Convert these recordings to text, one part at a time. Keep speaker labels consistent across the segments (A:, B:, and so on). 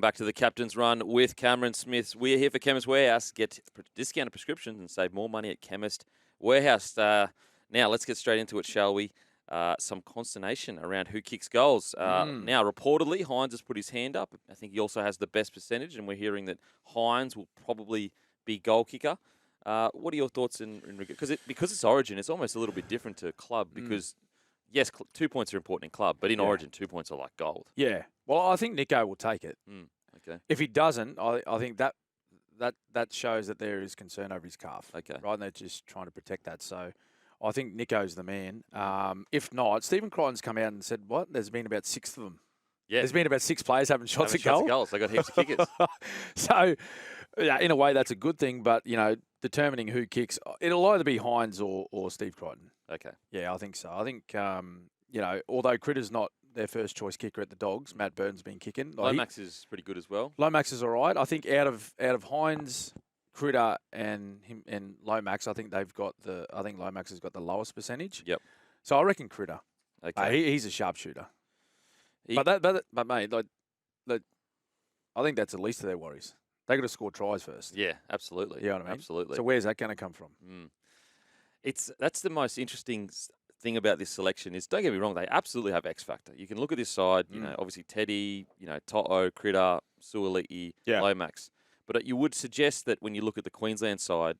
A: back to the Captain's Run with Cameron Smith. We're here for Chemist Warehouse. Get discounted prescriptions and save more money at Chemist Warehouse. Now, let's get straight into it, shall we? Some consternation around who kicks goals. Now, reportedly, Hines has put his hand up. I think he also has the best percentage, and we're hearing that Hines will probably be goal kicker. What are your thoughts in regard? Because it's Origin, it's almost a little bit different to club because, yes, 2 points are important in club, but in Origin, 2 points are like gold.
B: Yeah. Well, I think Nico will take it.
A: Okay.
B: If he doesn't, I think that shows that there is concern over his calf.
A: Okay.
B: Right, and they're just trying to protect that. So I think Nico's the man. If not, Stephen Crichton's come out and said, what? There's been about 6 of them.
A: Yeah.
B: There's been about 6 players having shots at goal.
A: Goals. They got heaps of kickers.
B: So, yeah, in a way, that's a good thing. But, determining who kicks, it'll either be Hines or Steve Crichton.
A: Okay.
B: Yeah, I think so. I think, although Critter's not their first choice kicker at the Dogs, Matt Burton's been kicking.
A: Lomax is pretty good as well.
B: Lomax is all right. I think out of Hines, Critter and him and Lomax, I think Lomax has got the lowest percentage.
A: Yep.
B: So I reckon Critter.
A: Okay.
B: He's a sharpshooter. But mate, I think that's the least of their worries. They got to score tries first.
A: Yeah, absolutely.
B: You know what I mean?
A: Absolutely.
B: So where's that going to come from?
A: That's the most interesting thing about this selection is, don't get me wrong, they absolutely have X factor. You can look at this side, obviously Teddy, To'o, Critter, Suoli'i, Lomax. But you would suggest that when you look at the Queensland side,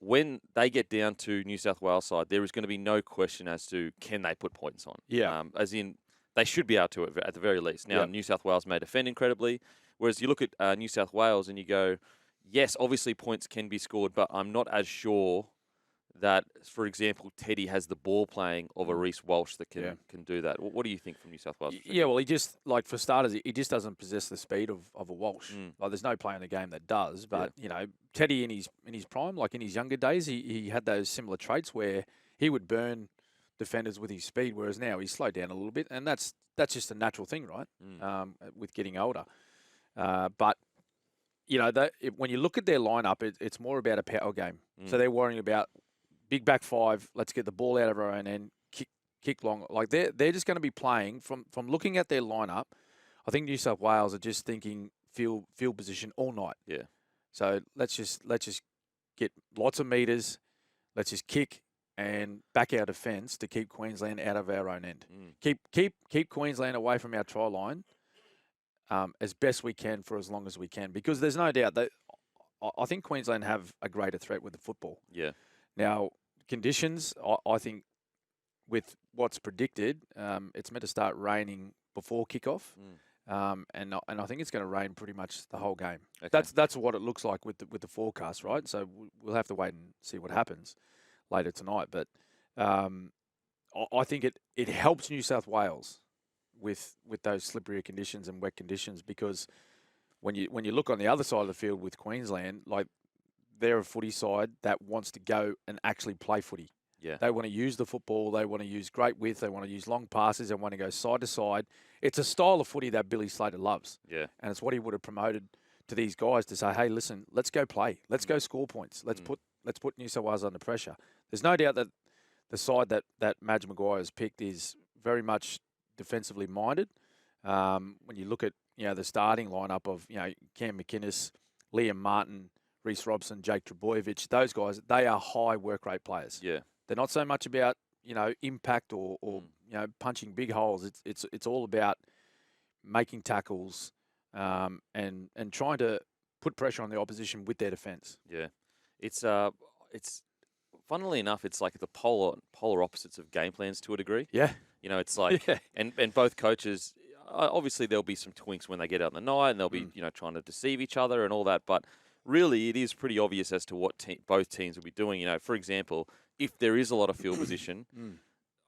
A: when they get down to New South Wales side, there is going to be no question as to can they put points on.
B: Yeah.
A: As in, they should be able to at the very least. Now, New South Wales may defend incredibly, whereas you look at New South Wales and you go, yes, obviously points can be scored, but I'm not as sure that, for example, Teddy has the ball playing of a Reece Walsh that can do that. What do you think from New South Wales?
B: Yeah, well, he just, for starters, he just doesn't possess the speed of a Walsh. There's no player in the game that does. But, Teddy in his prime, like in his younger days, he had those similar traits where he would burn defenders with his speed, whereas now he's slowed down a little bit. And that's just a natural thing, right, with getting older. But, when you look at their lineup, it's more about a power game. So they're worrying about big back five, let's get the ball out of our own end, kick long. Like they're just going to be playing from looking at their lineup. I think New South Wales are just thinking field position all night.
A: Yeah.
B: So let's just get lots of meters. Let's just kick and back our defence to keep Queensland out of our own end. Keep Queensland away from our try line as best we can for as long as we can, because there's no doubt that I think Queensland have a greater threat with the football.
A: Yeah.
B: Now, conditions, I think with what's predicted, it's meant to start raining before kickoff. And I think it's going to rain pretty much the whole game. Okay. That's what it looks like with the forecast, right? So we'll have to wait and see what happens later tonight. But I think it helps New South Wales with those slippery conditions and wet conditions, because when you look on the other side of the field with Queensland, like, they're a footy side that wants to go and actually play footy.
A: Yeah.
B: They want to use the football. They want to use great width. They want to use long passes. They want to go side to side. It's a style of footy that Billy Slater loves.
A: Yeah.
B: And it's what he would have promoted to these guys to say, hey, listen, let's go play. Let's go score points. Let's put New South Wales under pressure. There's no doubt that the side that Madge Maguire has picked is very much defensively minded. When you look at the starting lineup of Cam McInnes, Liam Martin, Reece Robson, Jake Trebojevic, those guys, they are high work rate players.
A: Yeah.
B: They're not so much about, impact or punching big holes. It's all about making tackles and trying to put pressure on the opposition with their defence.
A: Yeah. It's funnily enough, it's like the polar opposites of game plans to a degree.
B: Yeah.
A: It's like and both coaches, obviously there'll be some twinks when they get out in the night and they'll be, trying to deceive each other and all that, but really, it is pretty obvious as to what both teams will be doing. For example, if there is a lot of field position,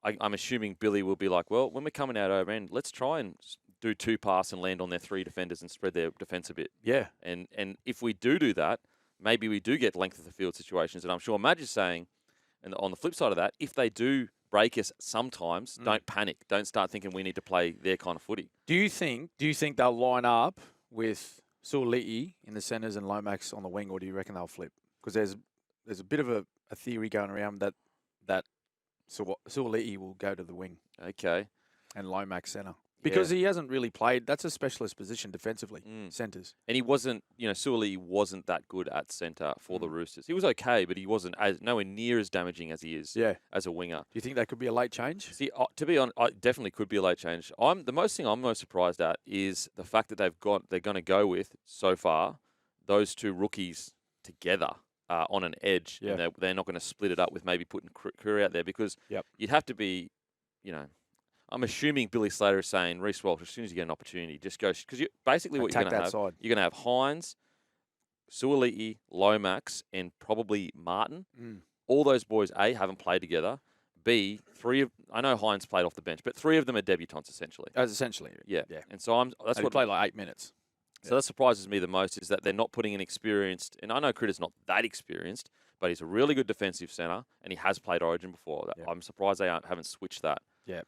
A: I'm assuming Billy will be like, well, when we're coming out over end, let's try and do 2 pass and land on their 3 defenders and spread their defence a bit.
B: Yeah.
A: And if we do that, maybe we do get length of the field situations. And I'm sure Madge is saying, and on the flip side of that, if they do break us sometimes, don't panic. Don't start thinking we need to play their kind of footy.
B: Do you think they'll line up with Suoli'i in the centres and Lomax on the wing, or do you reckon they'll flip? Because there's a bit of a theory going around that Suoli'i will go to the wing.
A: Okay.
B: And Lomax centre. because he hasn't really played. That's a specialist position defensively, centres.
A: And he wasn't, Suoli wasn't that good at centre for the Roosters. He was okay, but he wasn't nowhere near as damaging as he is as a winger.
B: Do you think that could be a late change?
A: See, to be honest, it definitely could be a late change. The most thing I'm most surprised at is the fact that they're going to go with, so far, those two rookies together on an edge.
B: Yeah.
A: And they're not going to split it up with maybe putting Crew out there, because you'd have to be, I'm assuming Billy Slater is saying, Reece Walsh, as soon as you get an opportunity, just go. Because basically what you're going to have,
B: side.
A: you're going to have Hines, Suoli'i, Lomax, and probably Martin. All those boys, A, haven't played together. B, I know Hines played off the bench, but 3 of them are debutants, essentially.
B: Essentially.
A: Yeah.
B: Yeah.
A: And so that's what
B: played like 8 minutes.
A: So that surprises me the most, is that they're not putting an experienced, and I know Critter's not that experienced, but he's a really good defensive centre, and he has played Origin before. I'm surprised they haven't switched that.
B: Yeah.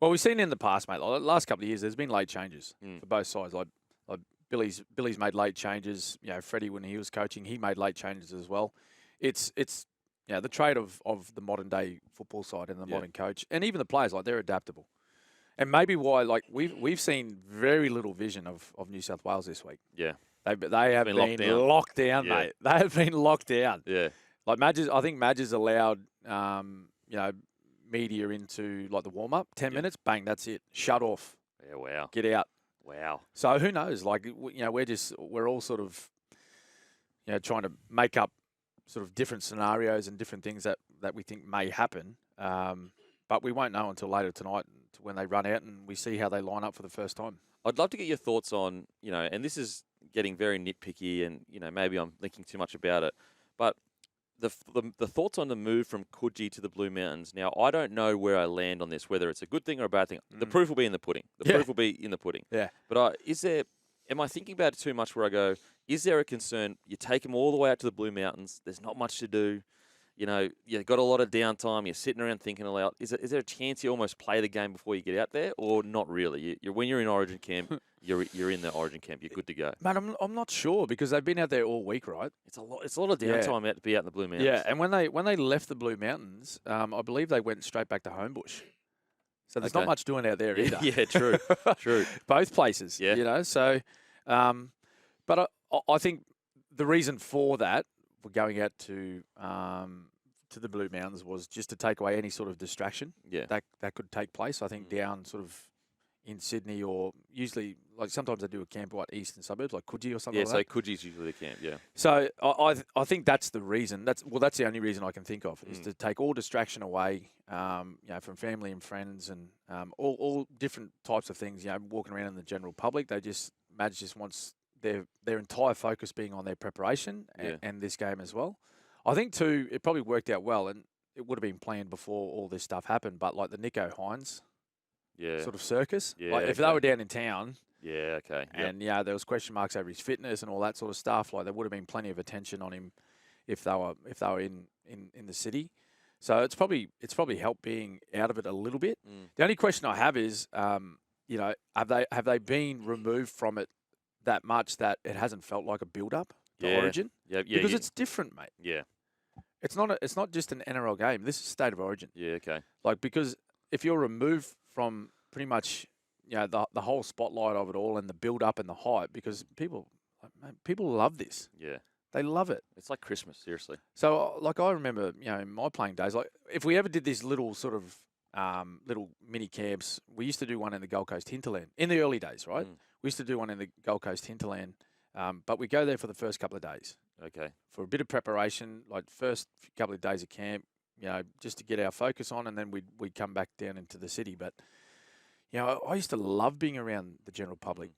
B: Well, we've seen in the past, mate, like the last couple of years, there's been late changes for both sides. Like Billy's made late changes. Freddie, when he was coaching, he made late changes as well. It's the trade of the modern day football side and the modern coach, and even the players, like, they're adaptable. And maybe why, like, we've seen very little vision of New South Wales this week.
A: Yeah.
B: They have been locked down, mate. They have been locked down.
A: Yeah.
B: Like I think Madge has allowed media into like the warm up, 10 minutes, bang, that's it. Shut off.
A: Yeah, wow.
B: Get out.
A: Wow.
B: So who knows? Like, we're all sort of, trying to make up sort of different scenarios and different things that we think may happen. But we won't know until later tonight when they run out and we see how they line up for the first time.
A: I'd love to get your thoughts on, and this is getting very nitpicky, and, maybe I'm thinking too much about it, but the thoughts on the move from Coogee to the Blue Mountains. Now, I don't know where I land on this, whether it's a good thing or a bad thing. The proof will be in the pudding. The proof will be in the pudding.
B: Yeah.
A: But am I thinking about it too much, where I go, is there a concern? You take them all the way out to the Blue Mountains. There's not much to do. You've got a lot of downtime. You're sitting around thinking aloud. Is there a chance you almost play the game before you get out there, or not really? When you're in Origin camp, you're in the Origin camp. You're good to go.
B: Man, I'm not sure, because they've been out there all week, right?
A: It's a lot of downtime out to be out in the Blue Mountains.
B: Yeah, and when they left the Blue Mountains, I believe they went straight back to Homebush. So there's not much doing out there either.
A: Yeah, true, true.
B: Both places, So, but I think the reason for that, for going out to the Blue Mountains, was just to take away any sort of distraction that could take place. I think down sort of in Sydney, or usually, like, sometimes they do a camp eastern suburbs, like Coogee or something like that.
A: Yeah, so Coogie's usually the camp, yeah.
B: So I think that's the reason. That's the only reason I can think of, is to take all distraction away, from family and friends, and all different types of things. Walking around in the general public, Madge just wants their entire focus being on their preparation and this game as well. I think too, it probably worked out well, and it would have been planned before all this stuff happened. But like the Nico Hines, sort of circus. Like if they were down in town.
A: Yeah, okay.
B: And there was question marks over his fitness and all that sort of stuff. Like, there would have been plenty of attention on him if they were in the city. So it's probably helped being out of it a little bit. The only question I have is, have they been removed from it that much that it hasn't felt like a build-up to Origin?
A: Yeah,
B: because it's different, mate.
A: Yeah.
B: It's not just an NRL game. This is State of Origin.
A: Yeah, okay.
B: Like, because if you're removed from pretty much the whole spotlight of it all, and the build-up and the hype, because people love this.
A: Yeah.
B: They love it.
A: It's like Christmas, seriously.
B: So, like, I remember, in my playing days, like, if we ever did this little sort of little mini camps, we used to do one in the Gold Coast hinterland in the early days, right? We used to do one in the Gold Coast hinterland, but we go there for the first couple of days.
A: Okay.
B: For a bit of preparation, like first couple of days of camp, just to get our focus on, and then we'd come back down into the city. But, I used to love being around the general public.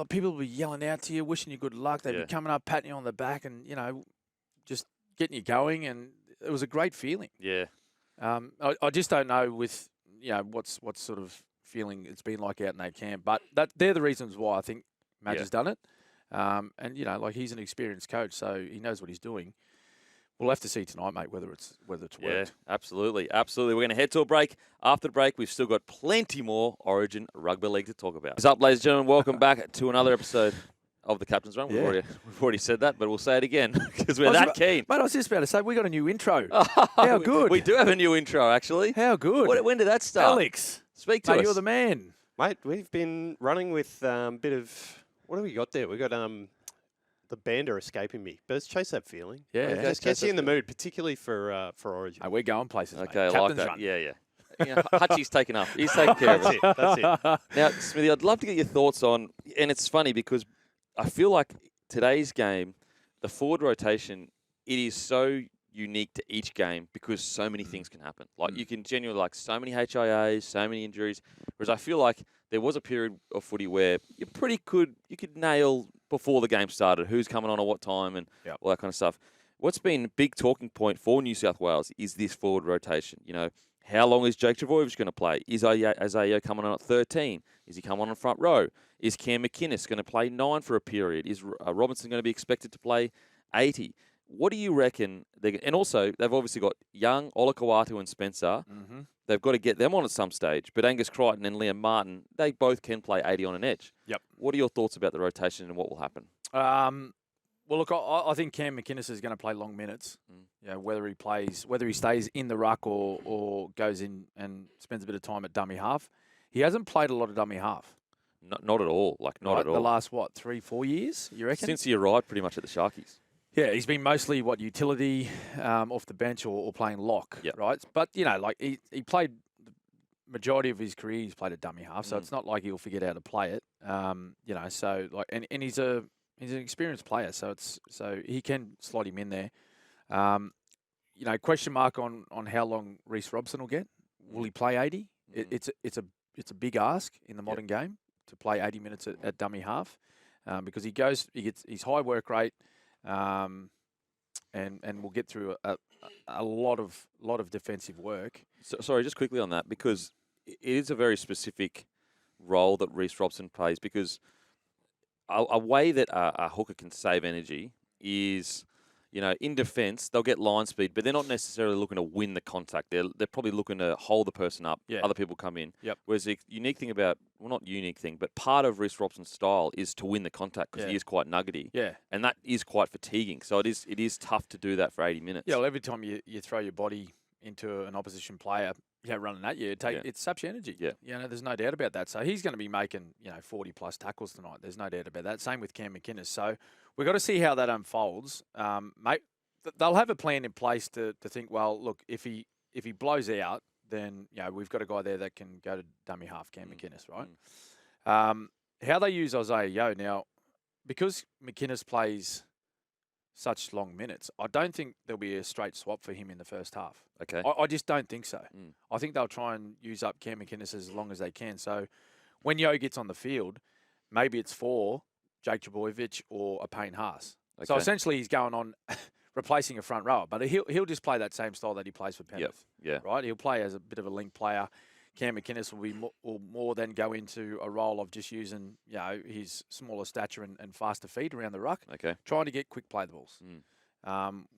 B: People would be yelling out to you, wishing you good luck. They'd be coming up, patting you on the back, and, just getting you going. And it was a great feeling.
A: Yeah.
B: I just don't know with, what's sort of feeling it's been like out in that camp. But they're the reasons why I think Madge has done it. And, like, he's an experienced coach, so he knows what he's doing. We'll have to see tonight, mate, whether it's worked.
A: Yeah, absolutely. Absolutely. We're going to head to a break. After the break, we've still got plenty more Origin Rugby League to talk about. What's up, ladies and gentlemen? Welcome back to another episode of the Captain's Run. We've already said that, but we'll say it again because we're that keen.
B: Mate, I was just about to say, we got a new intro. How good.
A: We do have a new intro, actually.
B: How good.
A: When did that start?
B: Alex.
A: Speak to us.
B: You're the man.
C: Mate, we've been running with a bit of... What have we got there? We've got the band are escaping me. But let's chase that feeling.
B: Yeah.
C: It just gets you in the mood, particularly for Origin.
B: We're going places,
A: Okay,
B: mate.
A: I like
B: Captain's
A: that.
B: run.
A: Yeah. You know, Hutchie's taken up. He's taken care of it.
C: That's it.
A: Now, Smithy, I'd love to get your thoughts on, and it's funny because I feel like today's game, the forward rotation, it is so unique to each game because so many things can happen. Like you can genuinely, like so many HIAs, so many injuries. Whereas I feel like there was a period of footy where you could nail before the game started who's coming on at what time and all that kind of stuff. What's been a big talking point for New South Wales is this forward rotation. You know, how long is Jake Trbojevic going to play? Is Isaiah coming on at 13? Is he coming on front row? Is Cam McInnes going to play 9 for a period? Is Robinson going to be expected to play 80? What do you reckon? And also, they've obviously got young Olakau'atu and Spencer.
B: Mm-hmm.
A: They've got to get them on at some stage. But Angus Crichton and Liam Martin, they both can play 80 on an edge.
B: Yep.
A: What are your thoughts about the rotation and what will happen?
B: Well, look, I think Cam McInnes is going to play long minutes. You know, whether he stays in the ruck or goes in and spends a bit of time at dummy half. He hasn't played a lot of dummy half.
A: Not at all. Not at all.
B: The last, 3-4 years, you reckon?
A: Since he arrived pretty much at the Sharkies.
B: Yeah, he's been mostly, utility off the bench or playing lock, right? But, you know, like he played the majority of his career, he's played a dummy half, so it's not like he'll forget how to play it. You know, so, like, and he's an experienced player, so he can slot him in there. You know, question mark on how long Reece Robson will get. Will he play 80? It's a big ask in the modern game to play 80 minutes at dummy half because he gets his high work rate and will get through a lot of defensive work.
A: So, sorry, just quickly on that, because it is a very specific role that Reece Robson plays, because a way that a hooker can save energy is, you know, in defence, they'll get line speed, but they're not necessarily looking to win the contact. They're probably looking to hold the person up.
B: Yeah.
A: Other people come in.
B: Yep.
A: Whereas the unique thing about, well, not unique thing, but part of Reece Robson's style is to win the contact because he is quite nuggety.
B: Yeah.
A: And that is quite fatiguing. So it is tough to do that for 80 minutes.
B: Yeah, well, every time you throw your body into an opposition player, running at you, it saps your energy.
A: Yeah.
B: You know, there's no doubt about that. So he's going to be making, 40-plus tackles tonight. There's no doubt about that. Same with Cam McInnes. So we've got to see how that unfolds. Mate, they'll have a plan in place to think, well, look, if he blows out, then, we've got a guy there that can go to dummy half, Cam McInnes, right? How they use Isaiah Yeo now, because McInnes plays such long minutes, I don't think there'll be a straight swap for him in the first half.
A: Okay.
B: I just don't think so. I think they'll try and use up Cam McInnes as long as they can. So when Yeo gets on the field, maybe it's for Jake Trbojevic or a Payne Haas. Okay. So essentially he's going on replacing a front rower, but he'll just play that same style that he plays for Penrith.
A: Yeah.
B: Right? He'll play as a bit of a link player. Cam McInnes will more than go into a role of just using, his smaller stature and faster feet around the ruck.
A: Okay.
B: Trying to get quick play the balls.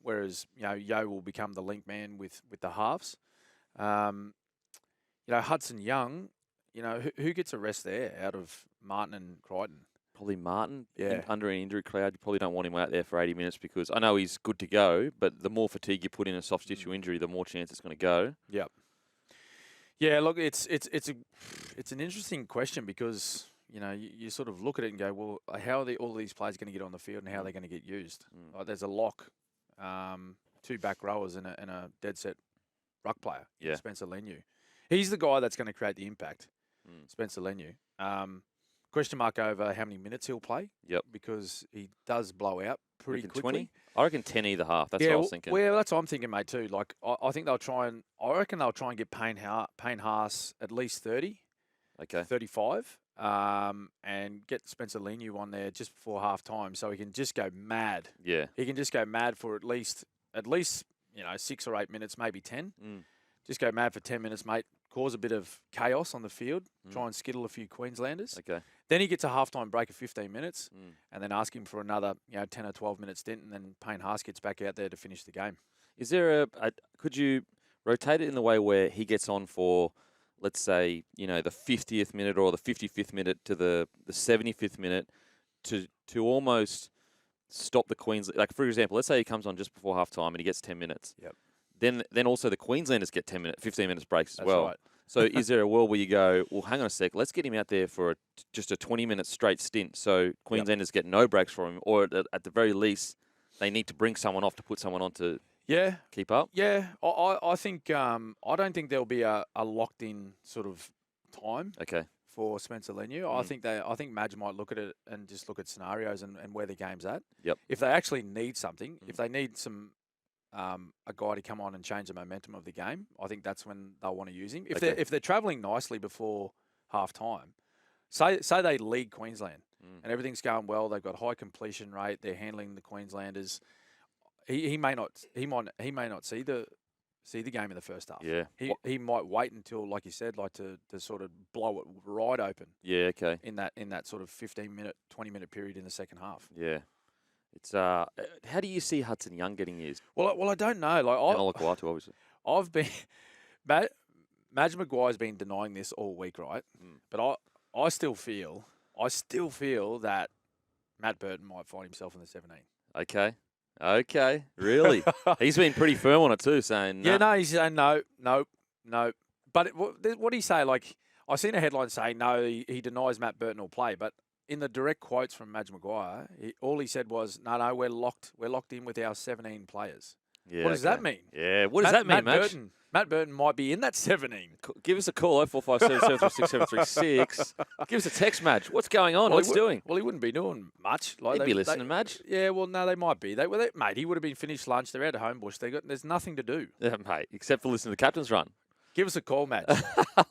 B: Whereas, Yeo will become the link man with the halves. Hudson Young, who gets a rest there out of Martin and Crichton?
A: Probably Martin.
B: Yeah.
A: Under an injury cloud, you probably don't want him out there for 80 minutes because I know he's good to go, but the more fatigue you put in a soft tissue injury, the more chance it's going to go.
B: Yep. Yeah, look, it's an interesting question because, you sort of look at it and go, well, how are all these players going to get on the field and how are they going to get used? Like, there's a lock, 2 back rowers and a dead set ruck player, Spencer Leniu. He's the guy that's going to create the impact, Spencer Leniu. Question mark over how many minutes he'll play.
A: Yep.
B: Because he does blow out pretty quickly.
A: 20? I reckon 10 either half. That's what I was thinking.
B: Well, that's what I'm thinking, mate, too. Like, I think I reckon they'll try and get Payne Haas at least 30.
A: Okay.
B: 35. And get Spencer Leniu on there just before half time so he can just go mad.
A: Yeah.
B: He can just go mad for at least 6 or 8 minutes, maybe 10. Just go mad for 10 minutes, mate. Cause a bit of chaos on the field. Try and skittle a few Queenslanders.
A: Okay.
B: Then he gets a halftime break of 15 minutes and then ask him for another 10 or 12 minute stint, and then Payne Haas gets back out there to finish the game.
A: Is there could you rotate it in the way where he gets on for, let's say, the 50th minute or the 55th minute to the 75th minute to almost stop the Queensland? Like, for example, let's say he comes on just before halftime and he gets 10 minutes.
B: Yep.
A: Then also the Queenslanders get 15 minutes breaks as well.
B: Right.
A: So is there a world where you go, well, hang on a sec, let's get him out there for just a 20-minute straight stint so Queenslanders get no breaks from him, or at the very least, they need to bring someone off to put someone on to keep up?
B: Yeah. I think I don't think there'll be a locked-in sort of time for Spencer Leniu. I think Madge might look at it and just look at scenarios and where the game's at.
A: Yep.
B: If they actually need something, if they need some a guy to come on and change the momentum of the game, I think that's when they'll want to use him. If they're travelling nicely before half time, say they lead Queensland and everything's going well, they've got high completion rate, they're handling the Queenslanders. He may not see the game in the first half.
A: Yeah.
B: He might wait until, like you said, like to sort of blow it right open.
A: Yeah, okay.
B: In that sort of 15-minute, 20-minute period in the second half.
A: Yeah. It's how do you see Hudson Young getting used?
B: Well, I don't know. Like
A: and Olakuatu, obviously.
B: I've been Madge Maguire's been denying this all week, right? But I still feel that Matt Burton might find himself in the 17.
A: Okay. Really? He's been pretty firm on it too, saying
B: yeah, no, he's saying no. But what did he say? Like, I seen a headline saying no, he denies Matt Burton will play, but in the direct quotes from Madge Maguire, all he said was, no, we're locked in with our 17 players.
A: Yeah,
B: what does that mean?
A: Yeah, what does that mean, Madge?
B: Matt Burton might be in that 17.
A: Give us a call, 0457736736. Give us a text, Madge. What's going on? What's doing?
B: Well, he wouldn't be doing much. Like
A: He'd be listening, Madge.
B: Yeah, well, no, they might be. Mate, he would have been finished lunch. They're out of Homebush. There's nothing to do.
A: Yeah, mate, except for listening to the captain's run.
B: Give us a call, Madge.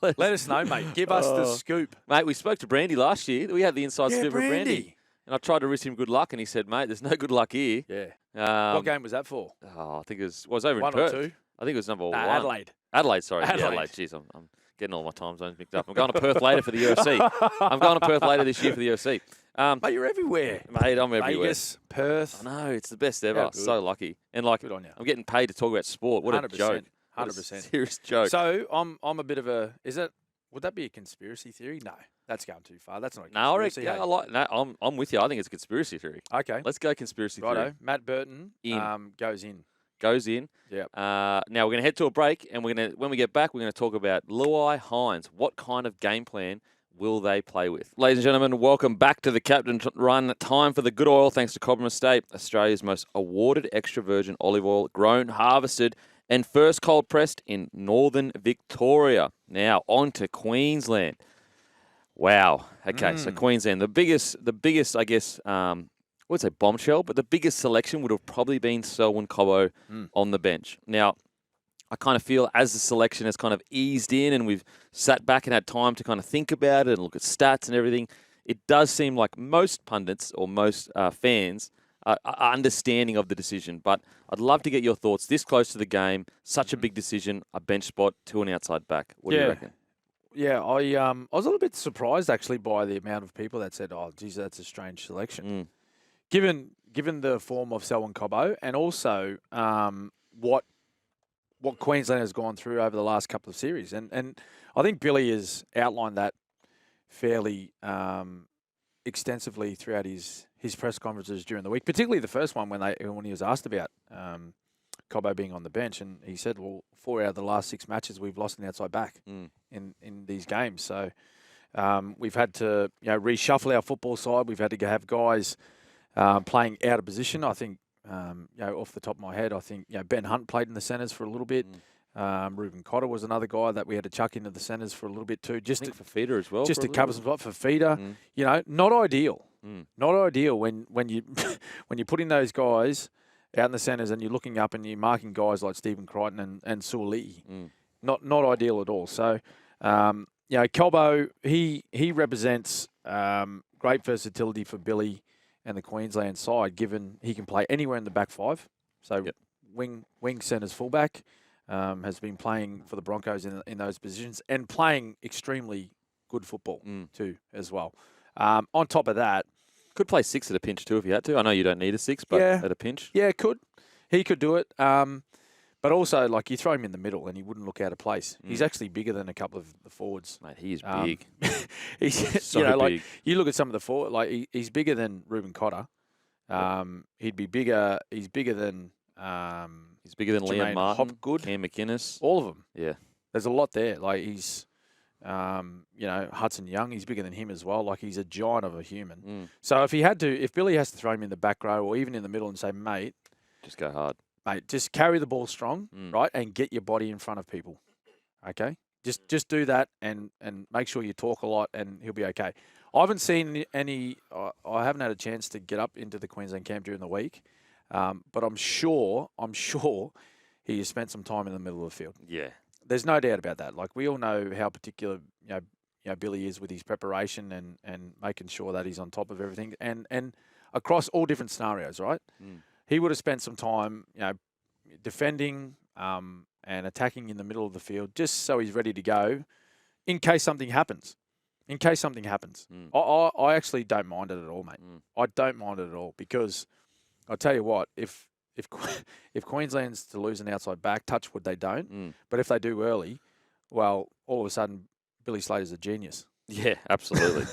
B: Let us know, mate. Give us the scoop.
A: Mate, we spoke to Brandy last year. We had the inside scoop of Brandy. And I tried to wish him good luck, and he said, mate, there's no good luck here.
B: Yeah. What game was that for?
A: I think it was over in
B: Perth.
A: 1 or 2. I think it was number 1.
B: Adelaide.
A: Sorry. Adelaide. Jeez, I'm getting all my time zones mixed up. I'm going to Perth later for the UFC. I'm going to Perth later this year for the UFC.
B: Mate, you're everywhere.
A: Mate, I'm everywhere.
B: Vegas, Perth.
A: I know, it's the best ever. So lucky. And
B: good on you.
A: I'm getting paid to talk about sport. What
B: 100%,
A: a joke.
B: 100%.
A: Serious joke.
B: So I'm a bit of a. Would that be a conspiracy theory? No, that's going too far. That's not a conspiracy.
A: I'm with you. I think it's a conspiracy theory.
B: Okay.
A: Let's go conspiracy theory.
B: Matt Burton goes in.
A: Goes in.
B: Yeah.
A: Now we're going to head to a break, and when we get back, we're going to talk about Luai Hines. What kind of game plan will they play with? Ladies and gentlemen, welcome back to the Captain Run. Time for the good oil, thanks to Cobram Estate, Australia's most awarded extra virgin olive oil, grown, harvested, and first cold pressed in northern Victoria. Now on to Queensland. Wow. Okay, so Queensland, the biggest, I guess, I would say bombshell, but the biggest selection would have probably been Selwyn Cobbo on the bench. Now, I kind of feel as the selection has kind of eased in and we've sat back and had time to kind of think about it and look at stats and everything, it does seem like most pundits or most fans are understanding of the decision. But I'd love to get your thoughts this close to the game. Such a big decision, a bench spot to an outside back. What do you reckon?
B: Yeah, I was a little bit surprised actually by the amount of people that said, "Oh, geez, that's a strange selection." Given the form of Selwyn Cobbo and also what Queensland has gone through over the last couple of series, and I think Billy has outlined that fairly extensively throughout his press conferences during the week, particularly the first one when he was asked about Cobbo being on the bench, and he said, "Well, 4 out of the last 6 matches we've lost an outside back in these games, so we've had to reshuffle our football side. We've had to have guys playing out of position. I think off the top of my head, I think Ben Hunt played in the centres for a little bit. Reuben Cotter was another guy that we had to chuck into the centres for a little bit too, just
A: for Feeder as well,
B: just to cover some spot for Feeder. Not ideal. Not ideal when you when you're putting those guys out in the centres and you're looking up and you're marking guys like Stephen Crichton and Suoli. Not ideal at all. So Cobbo, he represents great versatility for Billy and the Queensland side, given he can play anywhere in the back five. So wing centres fullback, has been playing for the Broncos in those positions and playing extremely good football too as well. On top of that,
A: could play 6 at a pinch too if you had to. I know you don't need a 6, but at a pinch.
B: Yeah, he could do it. But also, like, you throw him in the middle and he wouldn't look out of place. He's actually bigger than a couple of the forwards.
A: Mate, he is big.
B: He's
A: so big.
B: Like, you look at some of the forwards, like, he's bigger than Reuben Cotter. He'd be bigger. He's bigger than
A: Liam Martin,
B: Hopgood,
A: Cam McInnes.
B: all of them.
A: Yeah.
B: There's a lot there. Like, he's You know, Hudson Young, he's bigger than him as well. Like, he's a giant of a human.
A: Mm.
B: So if Billy has to throw him in the back row or even in the middle and say, mate,
A: Just go hard.
B: just carry the ball strong, right, and get your body in front of people. Okay, just do that and make sure you talk a lot, and he'll be okay. I haven't seen any. I haven't had a chance to get up into the Queensland camp during the week, but I'm sure he has spent some time in the middle of the field.
A: Yeah.
B: There's no doubt about that. Like, we all know how particular Billy is with his preparation and making sure that he's on top of everything, and across all different scenarios, right?
A: Mm.
B: He would have spent some time, defending and attacking in the middle of the field, just so he's ready to go in case something happens.
A: Mm.
B: I actually don't mind it at all, mate. I don't mind it at all, because I'll tell you what, if Queensland's to lose an outside back, touch wood, they don't. But if they do early, well, all of a sudden, Billy Slater's a genius.
A: Yeah, absolutely.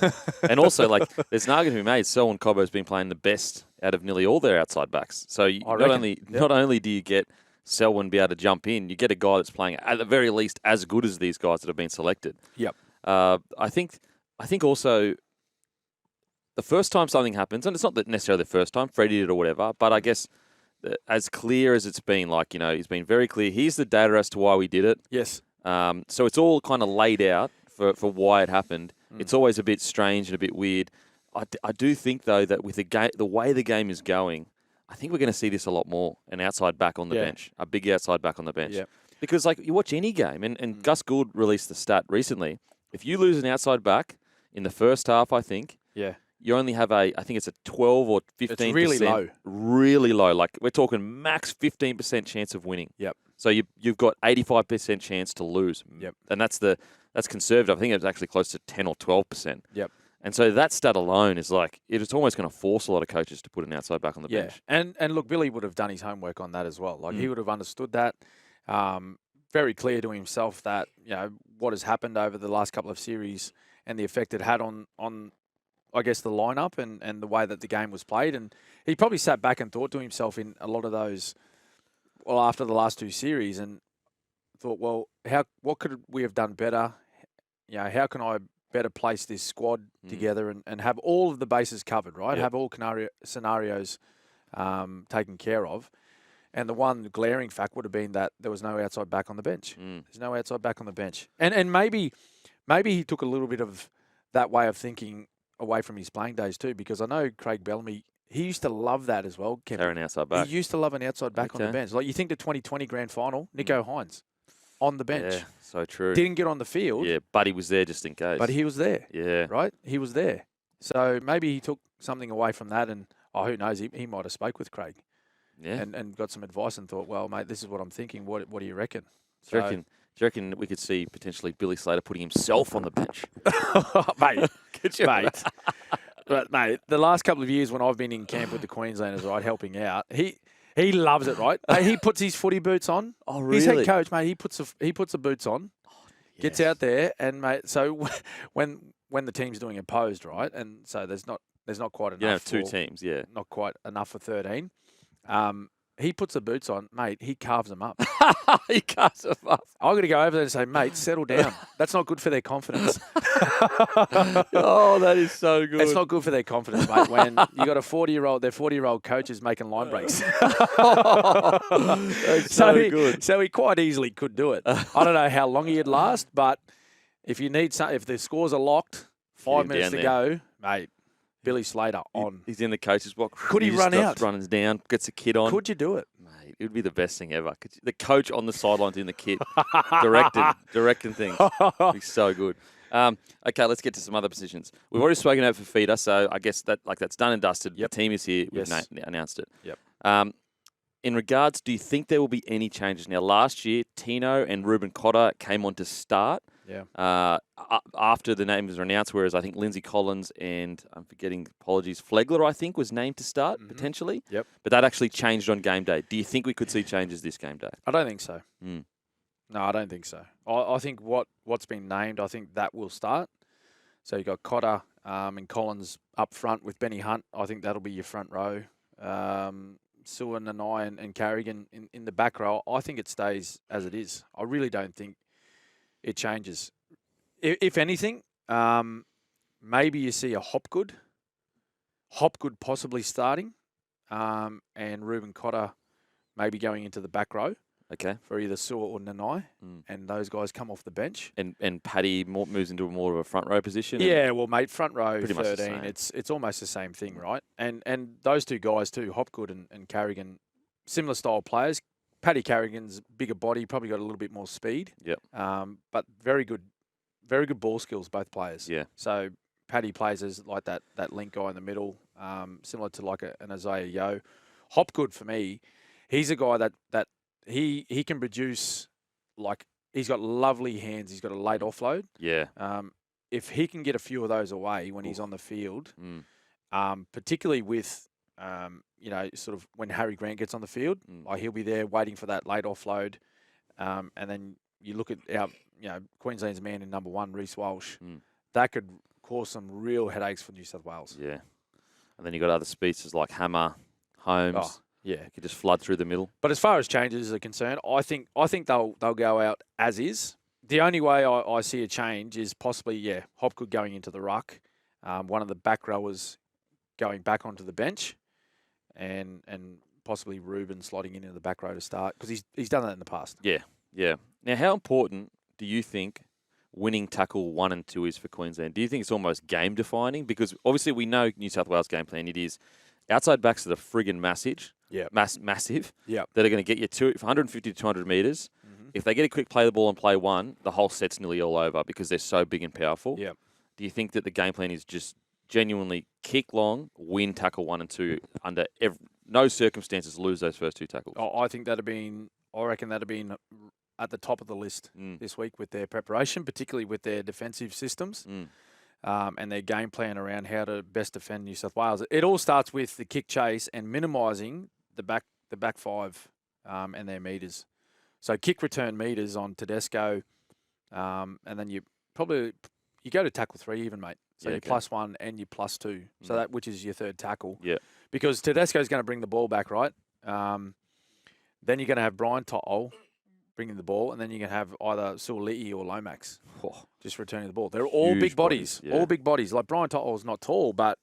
A: And also, like, there's an argument to be made. Selwyn Cobbo's been playing the best out of nearly all their outside backs. So not only do you get Selwyn be able to jump in, you get a guy that's playing at the very least as good as these guys that have been selected.
B: Yep.
A: I think also the first time something happens, and it's not necessarily the first time Freddie did or whatever, but I guess as clear as it's been, like, he's been very clear. Here's the data as to why we did it.
B: Yes.
A: So it's all kind of laid out for why it happened. It's always a bit strange and a bit weird. I do think, though, that with the way the game is going, I think we're going to see this a lot more, an outside back on the bench, a big outside back on the bench.
B: Yep.
A: Because, like, you watch any game, and Gus Gould released the stat recently, if you lose an outside back in the first half, I think, you only have I think it's a 12 or 15%.
B: It's really low.
A: Really low. Like, we're talking max 15% chance of winning.
B: Yep.
A: So you've got 85% chance to lose.
B: Yep.
A: And that's conservative. I think it's actually close to 10 or 12%.
B: Yep.
A: And so that stat alone is like, it's almost going to force a lot of coaches to put an outside back on the bench.
B: And look, Billy would have done his homework on that as well. Like, he would have understood that. Very clear to himself that, what has happened over the last couple of series and the effect it had on I guess, the lineup and the way that the game was played. And he probably sat back and thought to himself in a lot of those, well, after the last two series, and thought, well, what could we have done better? How can I better place this squad together and have all of the bases covered, right?
A: Yep.
B: Have all scenarios taken care of. And the one glaring fact would have been that there was no outside back on the bench. There's no outside back on the bench. And maybe he took a little bit of that way of thinking away from his playing days too, because I know Craig Bellamy, he used to love that as well.
A: They're an outside back.
B: He used to love an outside back on the bench. Like, you think the 2020 grand final, Nico Hines on the bench.
A: Yeah, so true.
B: Didn't get on the field.
A: Yeah, but he was there just in case.
B: But he was there.
A: Yeah.
B: Right? He was there. So maybe he took something away from that, and who knows, he might have spoke with Craig.
A: Yeah.
B: And got some advice and thought, well, mate, this is what I'm thinking. What do you reckon?
A: Do you reckon we could see potentially Billy Slater putting himself on the bench?
B: Mate.
A: Could you?
B: Mate. But, mate, the last couple of years when I've been in camp with the Queenslanders, right, helping out, he loves it, right? He puts his footy boots on.
A: Oh, really?
B: His head coach, mate, he puts the boots on, gets
A: yes.
B: out there, and, mate, so when the team's doing opposed, right, and so there's not quite enough.
A: You have two teams, yeah.
B: Not quite enough for 13. He puts the boots on, mate, he carves them up.
A: He carves them up.
B: I'm going to go over there and say, mate, settle down. That's not good for their confidence.
A: Oh, that is so good.
B: It's not good for their confidence, mate, when you got their 40-year-old coach is making line breaks.
A: That's so good.
B: So he quite easily could do it. I don't know how long he'd last, but if the scores are locked, 5 minutes to go, mate, Billy Slater on.
A: He's in the coach's box.
B: Could he run out?
A: Runs down, gets a kit on.
B: Could you do it?
A: Mate, it would be the best thing ever. The coach on the sidelines in the kit, directing things. It'd be so good. Okay, let's get to some other positions. We've already spoken about for feeder, so I guess that's done and dusted.
B: Yep.
A: The team is here. We've
B: Yes.
A: announced it.
B: Yep.
A: In regards, do you think there will be any changes? Now, last year, Tino and Ruben Cotter came on to start.
B: Yeah.
A: After the names were announced, whereas I think Lindsay Collins and, I'm forgetting, apologies, Flegler, I think, was named to start, potentially.
B: Yep.
A: But that actually changed on game day. Do you think we could see changes this game day?
B: I don't think so.
A: Mm.
B: No, I don't think so. I think what's been named, I think that will start. So you got Cotter and Collins up front with Benny Hunt. I think that'll be your front row. Suan, Nanai and Carrigan in the back row. I think it stays as it is. I really don't think it changes. If anything, maybe you see a Hopgood possibly starting, and Ruben Cotter maybe going into the back row
A: Okay.
B: for either Sewer or Nanai, and those guys come off the bench.
A: And Paddy moves into more of a front row position.
B: Yeah, well, mate, front row
A: Pretty much the
B: 13.
A: same.
B: It's almost the same thing, right? And those two guys too, Hopgood and Carrigan, similar style players. Paddy Carrigan's bigger body, probably got a little bit more speed.
A: Yep.
B: But very good ball skills, both players.
A: Yeah.
B: So Paddy plays as like that link guy in the middle, similar to like an Isaiah Yeo. Hopgood for me, he's a guy that he can produce, like, he's got lovely hands. He's got a late offload.
A: Yeah.
B: If he can get a few of those away when he's on the field, particularly with, sort of when Harry Grant gets on the field, like he'll be there waiting for that late offload. And then you look at our, Queensland's man in number 1, Reece Walsh. That could cause some real headaches for New South Wales.
A: Yeah. And then you got other speedsters like Hammer, Holmes.
B: Oh, yeah.
A: Could just flood through the middle.
B: But as far as changes are concerned, I think they'll go out as is. The only way I see a change is possibly, Hopgood going into the ruck, one of the back rowers going back onto the bench, and possibly Ruben slotting into the back row to start, because he's done that in the past.
A: Yeah, yeah. Now, how important do you think winning tackle 1 and 2 is for Queensland? Do you think it's almost game defining? Because obviously we know New South Wales game plan, it is outside backs that are friggin' massive.
B: Yeah.
A: Massive.
B: Yeah.
A: That are going to get you 150 to 200 metres. If they get a quick play the ball and play 1, the whole set's nearly all over because they're so big and powerful.
B: Yeah.
A: Do you think that the game plan is just genuinely kick long, win tackle 1 and 2 under no circumstances lose those first 2 tackles?
B: I reckon that'd have been at the top of the list this week with their preparation, particularly with their defensive systems and their game plan around how to best defend New South Wales. It all starts with the kick chase and minimising the back 5 and their metres. So kick return meters on Tedesco, and then you go to tackle 3 even, mate. So you're +1 and you're +2. So that, which is your third tackle.
A: Yeah.
B: Because Tedesco's going to bring the ball back, right? Then you're going to have Brian To'o bringing the ball, and then you're going to have either Suoli'i or Lomax just returning the ball. They're all
A: Huge
B: big bodies.
A: Yeah.
B: All big bodies. Like Brian To'o's not tall, but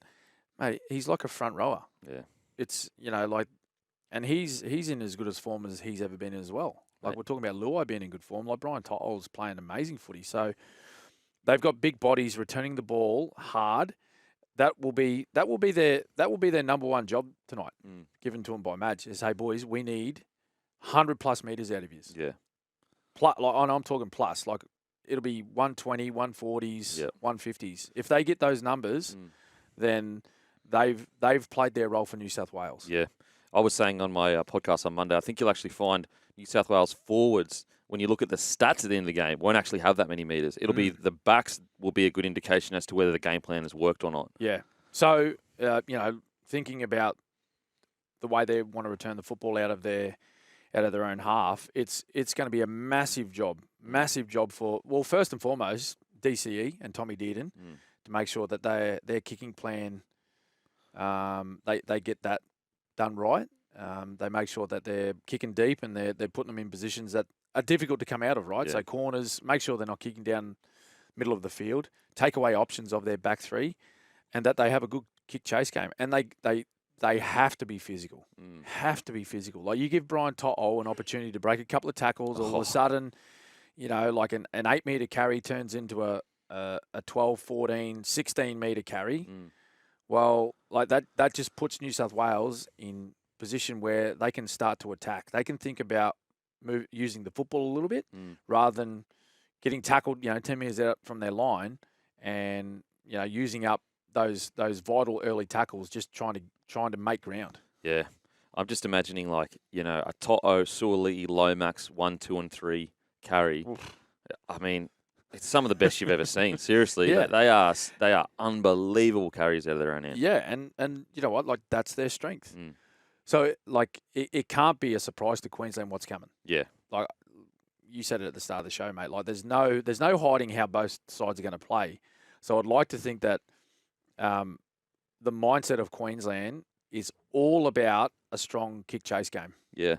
B: mate, he's like a front rower.
A: Yeah.
B: It's, and he's in as good as form as he's ever been in as well. Like,
A: Right.
B: we're talking about Luai being in good form. Like, Brian To'o's playing amazing footy. So they've got big bodies returning the ball hard. That will be their number 1 job tonight, given to them by Madge. Is, hey boys, we need 100+ meters out of you.
A: Yeah.
B: I'm talking plus. Like, it'll be 120, 140s, 150s. If they get those numbers, then they've played their role for New South Wales.
A: Yeah. I was saying on my podcast on Monday, I think you'll actually find New South Wales forwards, when you look at the stats at the end of the game, won't actually have that many metres. It'll be the backs will be a good indication as to whether the game plan has worked or not.
B: Yeah. So, thinking about the way they want to return the football out of their own half, it's going to be a massive job for, well, first and foremost, DCE and Tommy Dearden to make sure that their kicking plan, they get that done right. They make sure that they're kicking deep and they're putting them in positions that are difficult to come out of, right?
A: Yeah.
B: So corners, make sure they're not kicking down middle of the field, take away options of their back 3, and that they have a good kick chase game. And they have to be physical. Have to be physical. Like, you give Brian To'o an opportunity to break a couple of tackles, all of a sudden, like an 8-metre carry turns into a 12, 14, 16-metre carry. Well, like that just puts New South Wales in position where they can start to attack. They can think about using the football a little bit rather than getting tackled, 10 metres out from their line and, using up those vital early tackles, just trying to make ground.
A: Yeah. I'm just imagining, like, a To'o, Suoli'i, Lomax, 1, 2, and 3 carry.
B: Oof.
A: I mean, it's some of the best you've ever seen. Seriously.
B: Yeah.
A: They are unbelievable carries out of their own end.
B: Yeah, and you know what? Like, that's their strength. So, like, it can't be a surprise to Queensland what's coming.
A: Yeah.
B: Like, you said it at the start of the show, mate. Like, there's no hiding how both sides are going to play. So I'd like to think that the mindset of Queensland is all about a strong kick chase game.
A: Yeah.